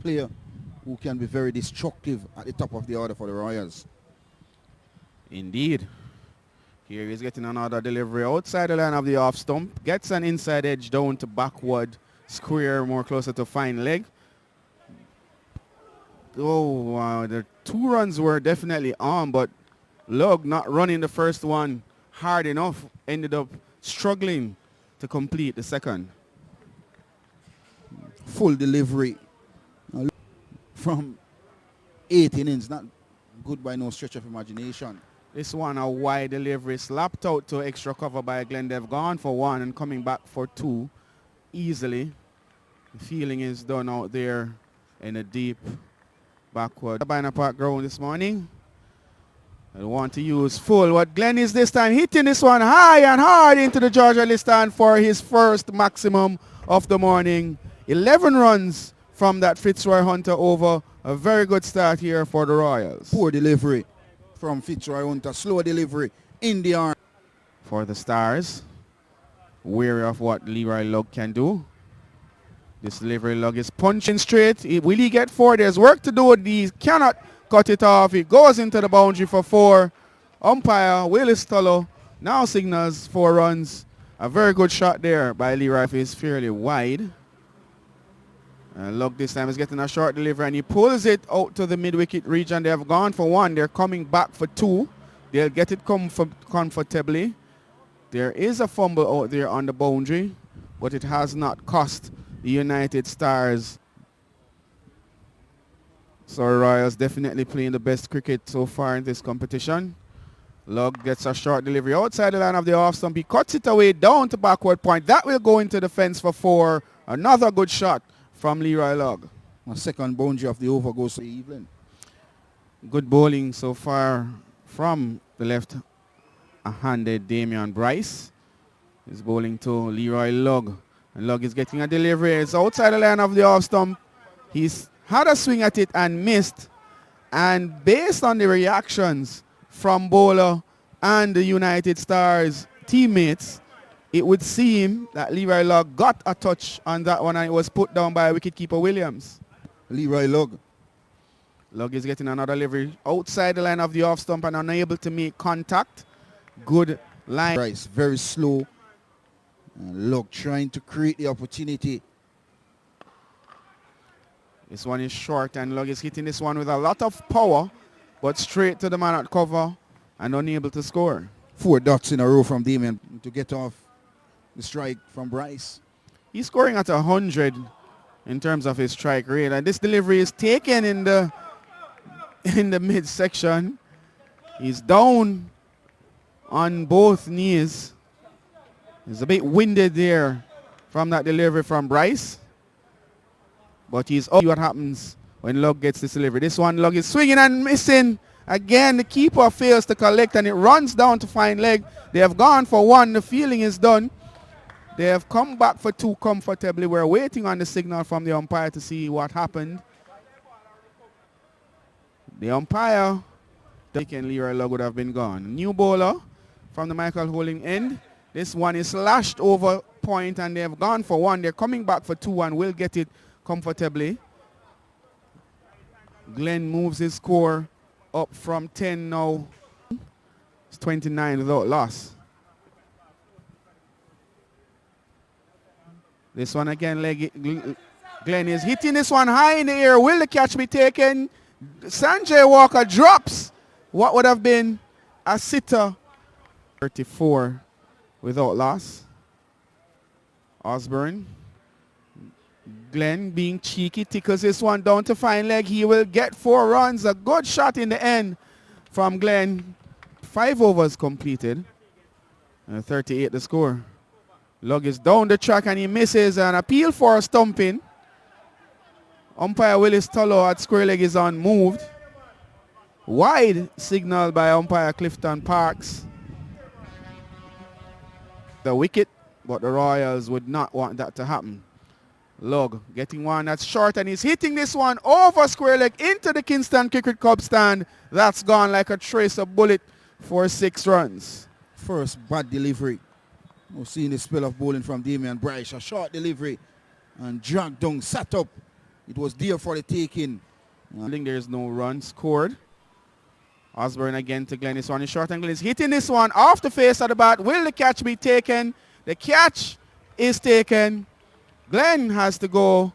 player who can be very destructive at the top of the order for the Royals. Indeed. Here he's getting another delivery outside the line of the off stump. Gets an inside edge down to backward square, more closer to fine leg. Oh, wow. The 2 runs were definitely on, but Lug not running the first one hard enough. Ended up struggling to complete the second. Full delivery from 8 innings. Not good by no stretch of imagination. This one a wide delivery, slapped out to extra cover by Glenn. They've gone for 1 and coming back for 2 easily. The feeling is done out there in a deep backward. Sabina Park ground this morning. I want to use full. What Glenn is this time hitting this one high and hard into the Georgia list stand for his first maximum of the morning. 11 runs from that Fitzroy Hunter over. A very good start here for the Royals. Poor delivery from Fitzroy Hunter. Slow delivery in the arm. For the Stars, wary of what Leroy Lugg can do. This delivery Lugg is punching straight. Will he get 4? There's work to do. He cannot cut it off. It goes into the boundary for 4. Umpire Willis Tullow now signals 4 runs. A very good shot there by Leroy. Is fairly wide. And Lugg this time is getting a short delivery and he pulls it out to the mid-wicket region. They have gone for 1. They're coming back for 2. They'll get it comfortably. There is a fumble out there on the boundary, but it has not cost the United Stars. So Royals definitely playing the best cricket so far in this competition. Lugg gets a short delivery outside the line of the off stump. He cuts it away down to backward point. That will go into the fence for 4. Another good shot from Leroy Lugg. A second boundary of the over goes to Evelyn. Good bowling so far from the left-handed Damian Bryce. He's bowling to Leroy Lugg. And Lugg is getting a delivery. It's outside the line of the off stump. He's had a swing at it and missed. And based on the reactions from bowler and the United Stars teammates, it would seem that Leroy Lugg got a touch on that one and it was put down by wicketkeeper Williams. Leroy Lugg. Lugg is getting another delivery outside the line of the off stump and unable to make contact. Good line. Bryce very slow. And Lugg trying to create the opportunity. This one is short and Lugg is hitting this one with a lot of power, but straight to the man at cover and unable to score. 4 dots in a row from Damian to get off the strike from Bryce. He's scoring at 100 in terms of his strike rate, and this delivery is taken in the midsection. He's down on both knees. He's a bit winded there from that delivery from Bryce, but he's up. See what happens when Lugg gets this delivery. This one, Lugg is swinging and missing. Again, the keeper fails to collect and it runs down to fine leg. They have gone for 1. The feeling is done. They have come back for 2 comfortably. We're waiting on the signal from the umpire to see what happened. The umpire, thinking Leroy Lugg would have been gone. New bowler from the Michael Holding end. This one is slashed over point and they have gone for 1. They're coming back for 2 and will get it comfortably. Glenn moves his score up from 10 now. It's 29 without loss. This one again, Glenn is hitting this one high in the air. Will the catch be taken? Sanjay Walker drops what would have been a sitter. 34 without loss. Osborne. Glenn being cheeky, tickles this one down to fine leg. He will get 4 runs. A good shot in the end from Glenn. 5 overs completed. And 38 the score. Lugg is down the track and he misses. An appeal for a stumping. Umpire Willis Tullow at square leg is unmoved. Wide signal by umpire Clifton Parks. The wicket, but the Royals would not want that to happen. Lugg getting one that's short and he's hitting this one over square leg into the Kingston Cricket Club stand. That's gone like a tracer bullet for 6 runs. First bad delivery. We're seeing the spell of bowling from Damian Bryce. A short delivery and dragged down, sat up It was there for the taking. I think there's no run scored. Osborne again to Glenn. This one is short and Glenn is hitting this one off the face of the bat. Will the catch be taken? The catch is taken. Glenn has to go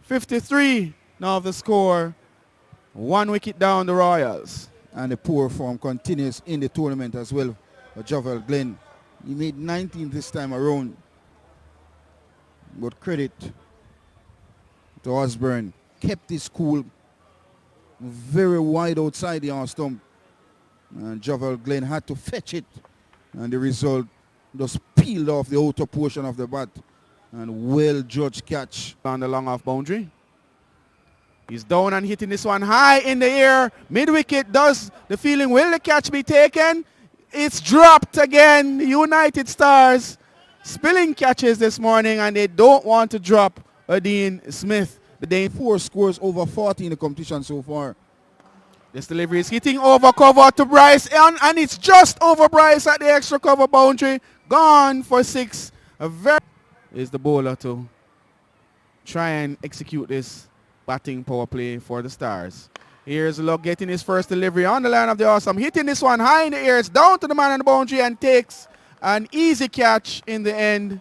53 now the score. 1 wicket down the Royals. And the poor form continues in the tournament as well. Javel Glenn, he made 19 this time around. But credit to Osborne. Kept his cool. Very wide outside the arm stump. And Javel Glenn had to fetch it. And the result just peeled off the outer portion of the bat. And well-judged catch. On the long off boundary. He's down and hitting this one high in the air. Mid-wicket does the feeling. Will the catch be taken? It's dropped again. The United Stars spilling catches this morning, and they don't want to drop Dean Smith. The Dane 4 scores over 40 in the competition so far. This delivery is hitting over cover to Bryce, and it's just over Bryce at the extra cover boundary. Gone for 6. Is the bowler to try and execute this batting power play for the Stars. Here's Lug getting his first delivery on the line of the awesome. Hitting this one high in the air. It's down to the man on the boundary and takes an easy catch in the end.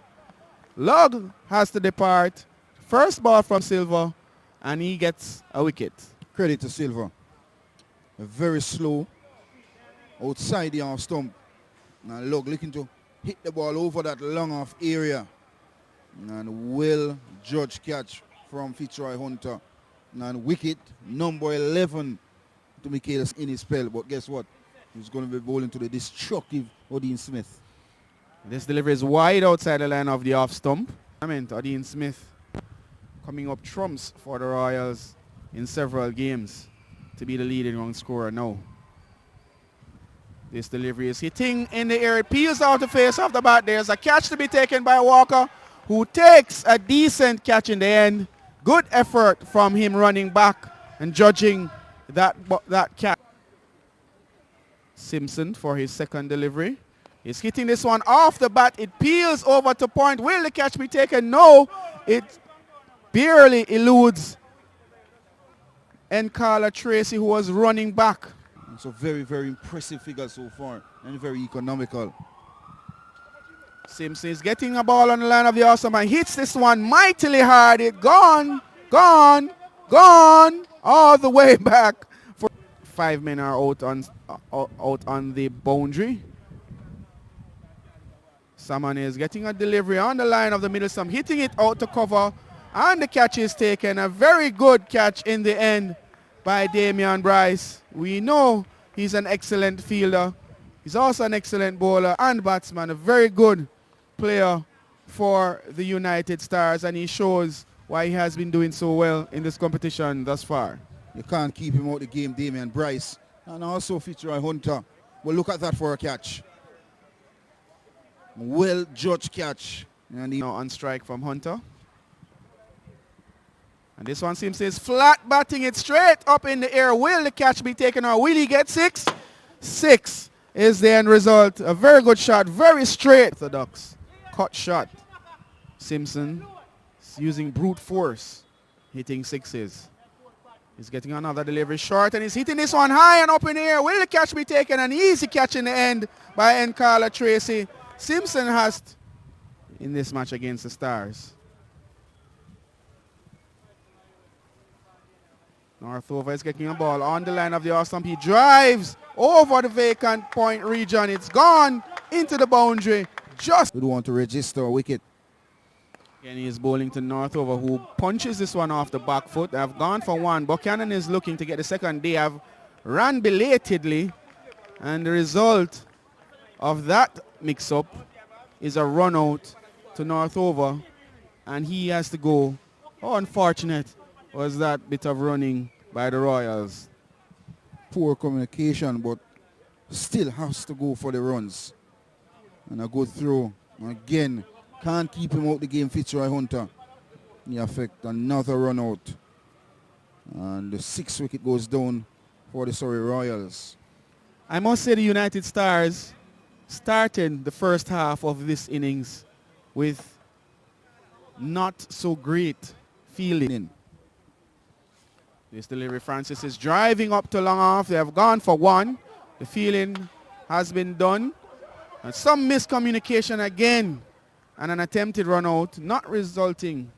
Lug has to depart. First ball from Silva, and he gets a wicket. Credit to Silva. Very slow. Outside the arm stump. Now Lug looking to hit the ball over that long off area. And well-judged catch from Fitzroy Hunter. And wicket number 11 to Michaelis in his spell. But guess what? He's going to be bowling to the destructive Dean Smith. This delivery is wide outside the line of the off stump. Dean Smith coming up trumps for the Royals in several games to be the leading run scorer now. This delivery is hitting in the air. It peels out the face of the bat. There's a catch to be taken by Walker, who takes a decent catch in the end. Good effort from him running back and judging that catch. Simpson for his second delivery. He's hitting this one off the bat. It peels over to point. Will the catch be taken? No. It barely eludes Carla Tracy, who was running back. So very, very impressive figure so far and very economical. Simpson is getting a ball on the line of the awesome and hits this one mightily hard. It gone, all the way back. 5 men are out on the boundary. Someone is getting a delivery on the line of the middle stump, hitting it out to cover, and the catch is taken. A very good catch in the end by Damian Bryce. We know he's an excellent fielder. He's also an excellent bowler and batsman, a very good player for the United Stars, and he shows why he has been doing so well in this competition thus far. You can't keep him out the game, Damian Bryce. And also Fitzroy Hunter. Well, look at that for a catch. Well-judged catch. And now on strike from Hunter. And this one seems to is flat, batting it straight up in the air. Will the catch be taken or will he get 6? 6 is the end result. A very good shot, very straight. The Ducks. Cut shot. Simpson is using brute force, hitting 6s. He's getting another delivery short and he's hitting this one high and up in the air. Will the catch be taken? An easy catch in the end by Carla Tracy. Simpson has in this match against the Stars. Northover is getting a ball on the line of the off stump. He drives over the vacant point region. It's gone into the boundary. Just we want to register a wicket. Again, he is bowling to Northover, who punches this one off the back foot. They have gone for one. Buchanan is looking to get the second. They have run belatedly, and the result of that mix-up is a run out to Northover, and he has to go. How unfortunate was that bit of running by the Royals. Poor communication, but still has to go for the runs. And a good throw. Again, can't keep him out the game, Fitzroy Hunter. He affect another run out. And the 6th wicket goes down for the Surrey Royals. I must say the United Stars started the first half of this innings with not so great feeling. This delivery, Francis is driving up to long off. They have gone for one. The fielding has been done. And some miscommunication again. And an attempted run out, not resulting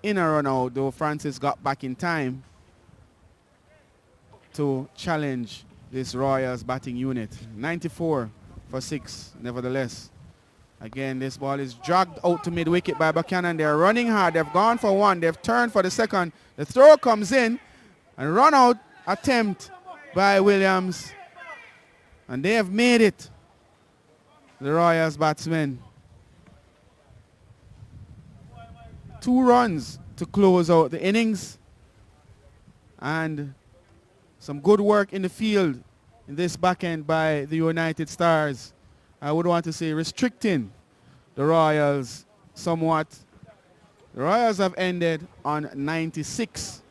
in a run out, though Francis got back in time to challenge this Royals batting unit. 94 for 6, nevertheless. Again, this ball is dragged out to mid-wicket by Buchanan. They're running hard. They've gone for one. They've turned for the second. The throw comes in. And run out attempt by Williams. And they have made it. The Royals batsmen. 2 runs to close out the innings. And some good work in the field in this back end by the United Stars. I would want to say restricting the Royals somewhat. The Royals have ended on 96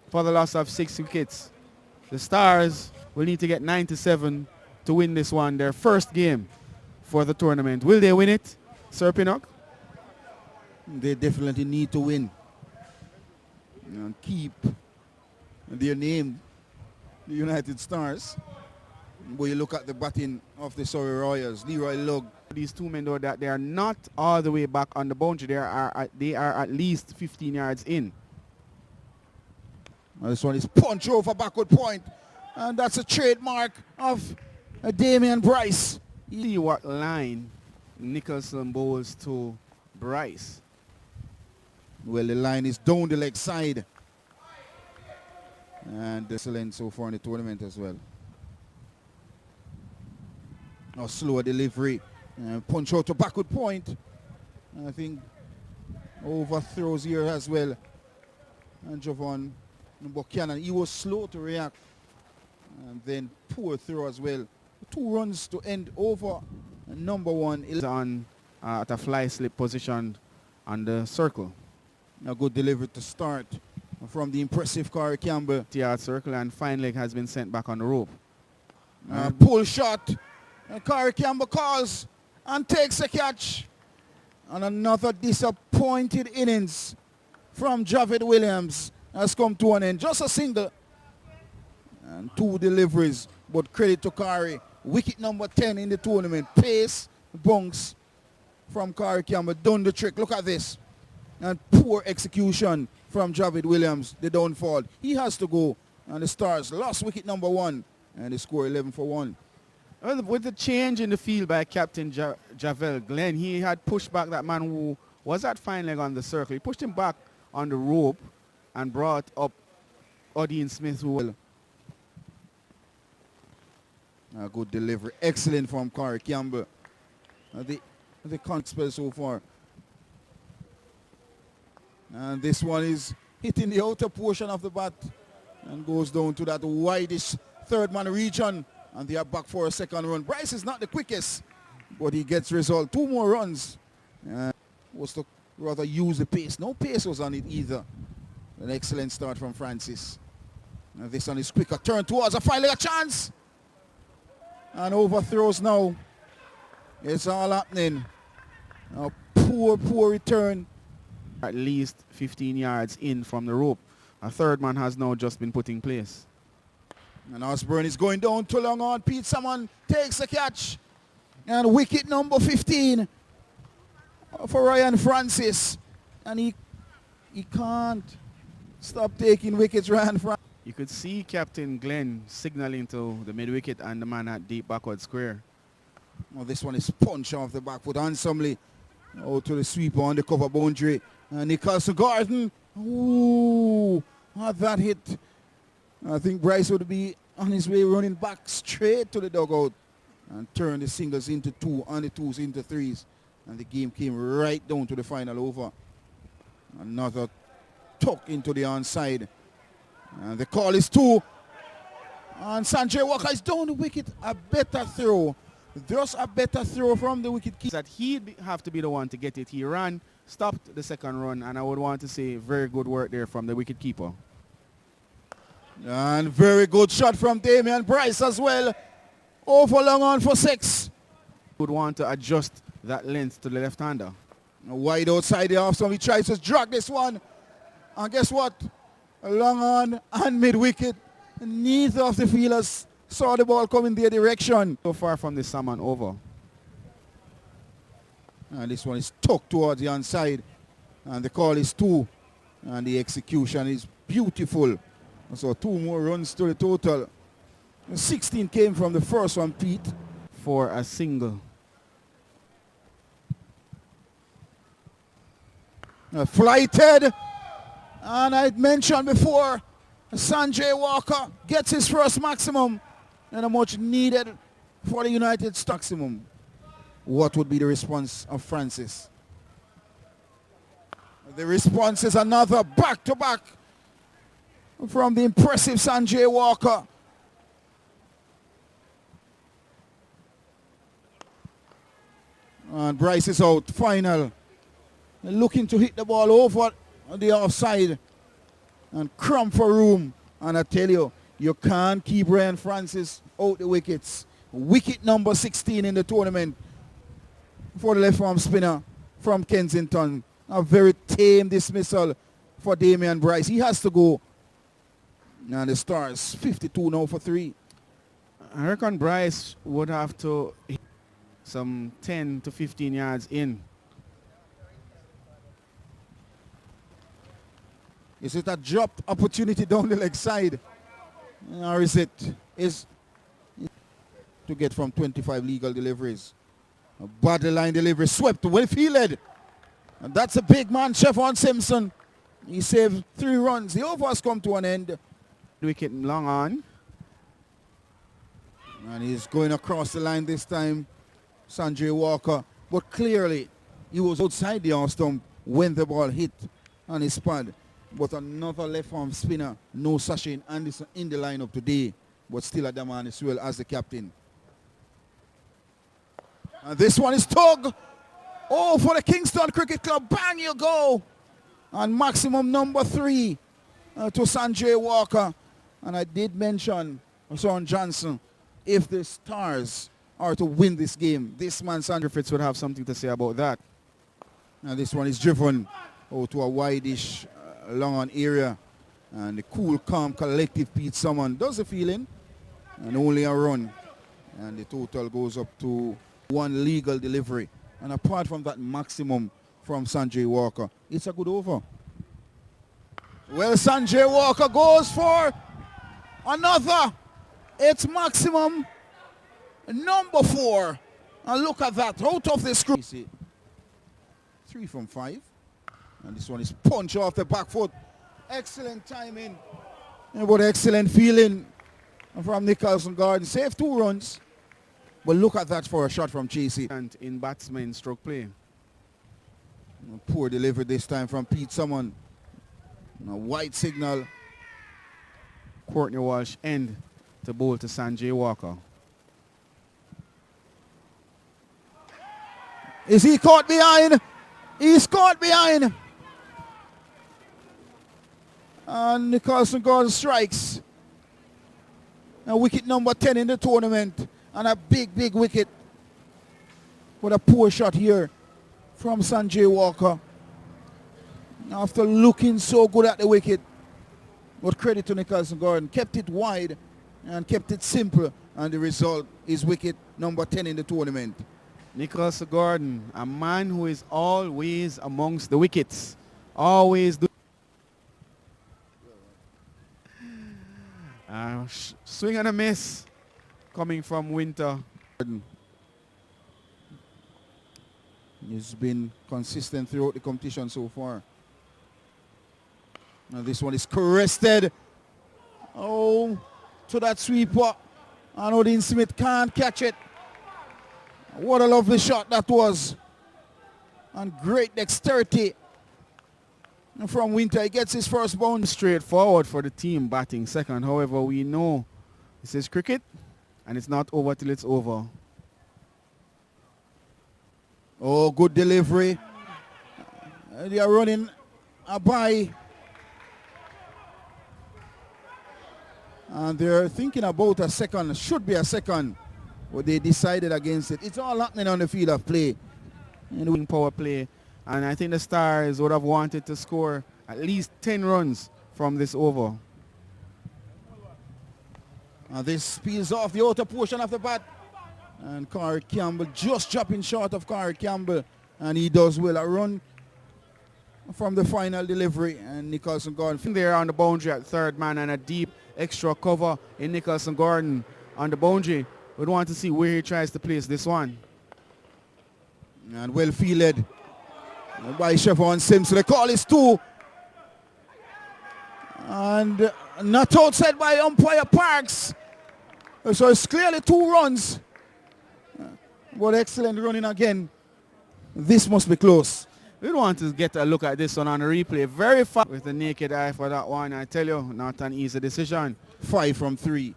for the loss of 6 wickets. The Stars will need to get 97 to win this one, their first game for the tournament. Will they win it, Sir Pinnock? They definitely need to win and keep their name, the United Stars. When you look at the batting of the Surrey Royals, Leroy Lugg. These 2 men, though, that they are not all the way back on the boundary. They are at least 15 yards in. Well, this one is punch over backward point, and that's a trademark of Damian Bryce. See what line Nicholson bowls to Bryce. Well, the line is down the leg side. And excellent so far in the tournament as well. Now slower delivery. Punch out to backward point. I think overthrows here as well. And Javon Buchanan, he was slow to react. And then poor throw as well. 2 runs to end over. And number 1 is on at a fly slip position on the circle. A good delivery to start from the impressive Corey Campbell. Yard circle, and fine leg has been sent back on the rope. Pull shot. And Corey Campbell calls and takes a catch. And another disappointed innings from Javid Williams has come to an end. Just a single and 2 deliveries. But credit to Corey. Wicket number 10 in the tournament. Pace, bunks from Corey Campbell. Done the trick. Look at this. And poor execution from Javid Williams, the downfall. He has to go. And the Stars lost wicket number 1. And they score 11 for 1. Well, with the change in the field by Captain Javel Glenn, he had pushed back that man who was at fine leg on the circle. He pushed him back on the rope and brought up Odin Smith, who will. A good delivery. Excellent from Corey Campbell. The can't spell so far. And this one is hitting the outer portion of the bat and goes down to that widest third man region. And they are back for a second run. Bryce is not the quickest, but he gets result. 2 more runs. Was to rather use the pace. No pace was on it either. An excellent start from Francis. And this one is quicker. Turn towards a finally a chance. And overthrows now. It's all happening. A poor return. At least 15 yards in from the rope. A third man has now just been put in place. And Osborne is going down too long on. Pete Salmon takes a catch. And wicket number 15 for Ryan Francis. And he can't stop taking wickets, Ryan Francis. You could see Captain Glenn signaling to the mid-wicket and the man at deep backward square. Well, this one is punch off the back foot handsomely. Out to the sweeper on the cover boundary. And Nicholson Gordon. Ooh, had that hit. I think Bryce would be on his way running back straight to the dugout and turn the singles into 2 and the 2s into 3s. And the game came right down to the final over. Another tuck into the onside. And the call is 2. And Sanjay Walker is down the wicket. A better throw. Just a better throw from the wicket keeper. That he'd have to be the one to get it. He ran, stopped the second run, and I would want to say very good work there from the wicket keeper. And very good shot from Damian Bryce as well. Over long on for 6. Would want to adjust that length to the left-hander. Wide outside the off, so he tries to drag this one. And guess what? long on and mid-wicket. Neither of the fielders saw the ball come in their direction. So far from the salmon over. And this one is tucked towards the onside. And the call is 2. And the execution is beautiful. So 2 more runs to the total. 16 came from the first one, Pete. For a single. Flighted. And I mentioned before, Sanjay Walker gets his first maximum. And a much needed for the United States maximum. What would be the response of Francis? The response is another back-to-back from the impressive Sanjay Walker. And Bryce is out, final. Looking to hit the ball over the offside and crump for room. And I tell you, you can't keep Ryan Francis out the wickets. Wicket number 16 in the tournament for the left arm spinner from Kensington. A very tame dismissal for Damian Bryce. He has to go. And the Stars 52 now for 3. I reckon Bryce would have to hit some 10 to 15 yards in. Is it a dropped opportunity down the leg side? Or is it to get from 25 legal deliveries? A body line delivery swept, well fielded. And that's a big man, Chevon Simpson. He saved 3 runs. The over has come to an end. Wicket long on. And he's going across the line this time, Sanjay Walker. But clearly, he was outside the arm stump when the ball hit on his pad. But another left arm spinner, no Sachin Anderson in the lineup today, but still at the man as well as the captain. And this one is Tug. Oh, for the Kingston Cricket Club. Bang, you go. And maximum number 3 to Sanjay Walker. And I did mention Son Johnson, if the Stars are to win this game, this man Sanjay Griffiths would have something to say about that. And this one is driven to a wide-ish long on area. And the cool, calm, collective Pete Summon does the feeling. And only a run. And the total goes up to 1 legal delivery. And apart from that maximum from Sanjay Walker, it's a good over. Well, Sanjay Walker goes for another. It's maximum number 4. And look at that, out of the screw. 3 from 5. And this one is punch off the back foot. Excellent timing. But excellent feeling from Nicholson Garden. Saved 2 runs. But look at that for a shot from JC. And in batsman stroke play. Poor delivery this time from Pete Summon. A white signal. Courtney Walsh end to bowl to Sanjay Walker. Is he caught behind? He's caught behind. And Nicholson Gordon strikes. And wicket number 10 in the tournament. And a big, big wicket. With a poor shot here from Sanjay Walker. After looking so good at the wicket. But credit to Nicholson Gordon. Kept it wide and kept it simple. And the result is wicket number 10 in the tournament. Nicholson Gordon, a man who is always amongst the wickets. Always do. Swing and a miss coming from Winter. He's been consistent throughout the competition so far. Now this one is caressed. Oh, to that sweeper. And Odin Smith can't catch it. What a lovely shot that was. And great dexterity from Winter. He gets his first bounce. Straightforward for the team batting second. However, we know this is cricket and it's not over till it's over. Oh, good delivery. They are running a bye. And they're thinking about a second. Should be a second. But they decided against it. It's all happening on the field of play. In power play. And I think the Stars would have wanted to score at least 10 runs from this over. This peels off the outer portion of the bat. And Corey Campbell just dropping short of Corey Campbell. And he does well. A run from the final delivery. And Nicholson Gordon There on the boundary at third man, and a deep extra cover in Nicholson Gordon on the boundary. We'd want to see where he tries to place this one. And well fielded by Siobhan Simpson. The call is 2. And not outside by umpire Parks. So it's clearly 2 runs. But excellent running again. This must be close. We want to get a look at this one on the replay. Very fast with the naked eye for that one. I tell you, not an easy decision. 5 from 3.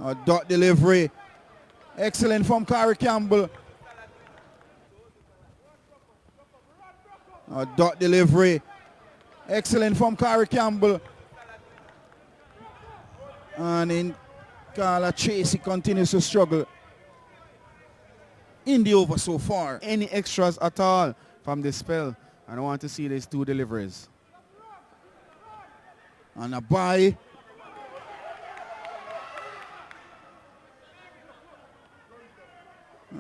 A dot delivery. Excellent from Corey Campbell. A dot delivery. Excellent from Corey Campbell. And in Carla Tracy continues to struggle in the over so far. Any extras at all from this spell? I don't want to see these 2 deliveries. And a bye.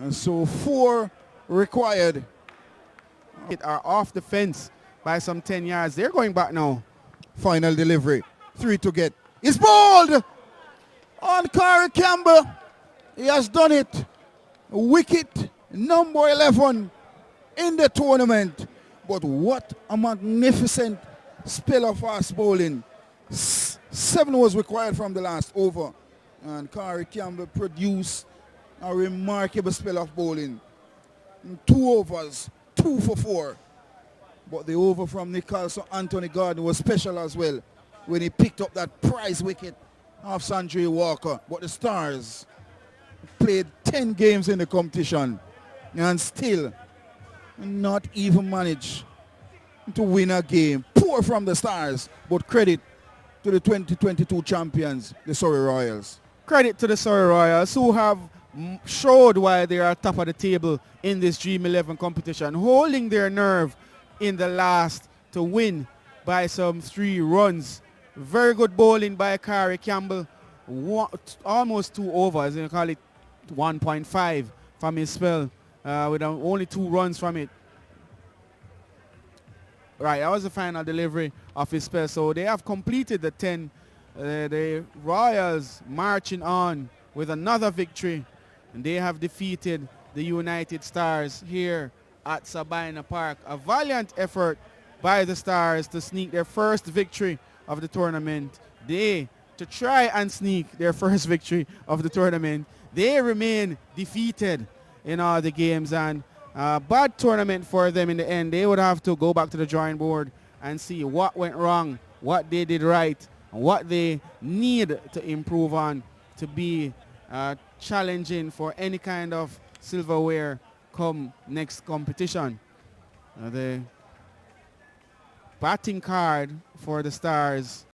And so 4 required. It are off the fence by some 10 yards. They're going back now. Final delivery. 3 to get. It's bowled on Corey Campbell. He has done it. Wicket number 11 in the tournament. But what a magnificent spell of fast bowling. 7 was required from the last over. And Corey Campbell produced a remarkable spell of bowling. 2 overs, 2 for 4. But the over from Nicholson Anthony Gordon was special as well when he picked up that prize wicket of Sandre Walker. But the Stars played 10 games in the competition and still not even managed to win a game. Poor from the Stars, but credit to the 2022 champions, the Surrey Royals. Credit to the Surrey Royals, who have showed why they are top of the table in this Dream11 competition, holding their nerve in the last to win by some 3 runs. Very good bowling by Corey Campbell. Almost 2 overs, you call it 1.5 from his spell, with only 2 runs from it. Right, that was the final delivery of his spell. So they have completed the 10. The Royals marching on with another victory. And they have defeated the United Stars here at Sabina Park. A valiant effort by the Stars to sneak their first victory of the tournament. To try and sneak their first victory of the tournament. They remain defeated in all the games, and a bad tournament for them in the end. They would have to go back to the drawing board and see what went wrong, what they did right, and what they need to improve on to be challenging for any kind of silverware come next competition. The batting card for the Stars